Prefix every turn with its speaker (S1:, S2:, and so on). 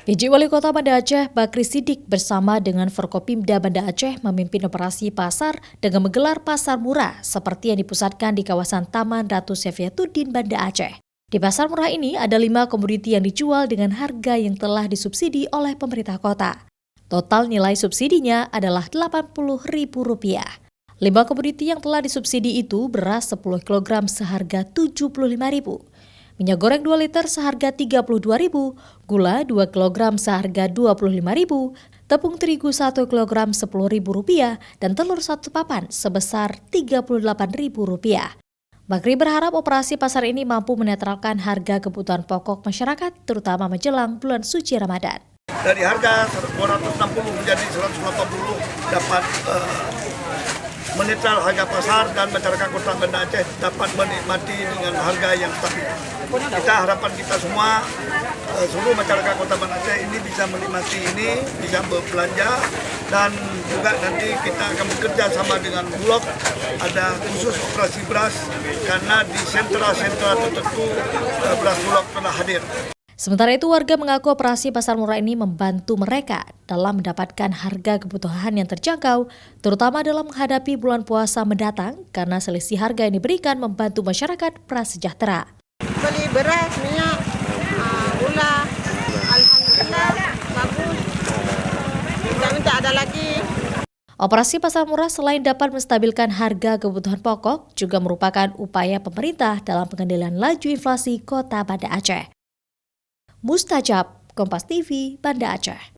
S1: PJ Wali Kota Banda Aceh, Bakri Siddiq bersama dengan Forkopimda Banda Aceh memimpin operasi pasar dengan menggelar pasar murah seperti yang dipusatkan di kawasan Taman Ratu Sefyatuddin Banda Aceh. Di pasar murah ini ada 5 komoditi yang dijual dengan harga yang telah disubsidi oleh pemerintah kota. Total nilai subsidinya adalah Rp80.000. 5 komoditi yang telah disubsidi itu beras 10 kg seharga Rp75.000. Minyak goreng 2 liter seharga Rp32.000, gula 2 kg seharga Rp25.000, tepung terigu 1 kg Rp10.000, dan telur 1 papan sebesar Rp38.000. Bakri berharap operasi pasar ini mampu menetralkan harga kebutuhan pokok masyarakat, terutama menjelang bulan suci Ramadan.
S2: Dari harga 260 menjadi 180 dapat menetral harga pasar dan masyarakat Kota Banda Aceh dapat menikmati dengan harga yang stabil. Harapan kita semua, seluruh masyarakat Kota Banda Aceh ini bisa menikmati ini, bisa berbelanja, dan juga nanti kita akan bekerja sama dengan Bulog, ada khusus operasi beras, karena di sentra-sentra tertentu beras Bulog telah hadir.
S1: Sementara itu, warga mengaku operasi pasar murah ini membantu mereka dalam mendapatkan harga kebutuhan yang terjangkau, terutama dalam menghadapi bulan puasa mendatang, karena selisih harga yang diberikan membantu masyarakat prasejahtera.
S3: Beli beras, minyak, gula, alhamdulillah bagus. Minta ada lagi.
S1: Operasi pasar murah selain dapat menstabilkan harga kebutuhan pokok, juga merupakan upaya pemerintah dalam pengendalian laju inflasi Kota Banda Aceh. Mustajab, Kompas TV, Banda Aceh.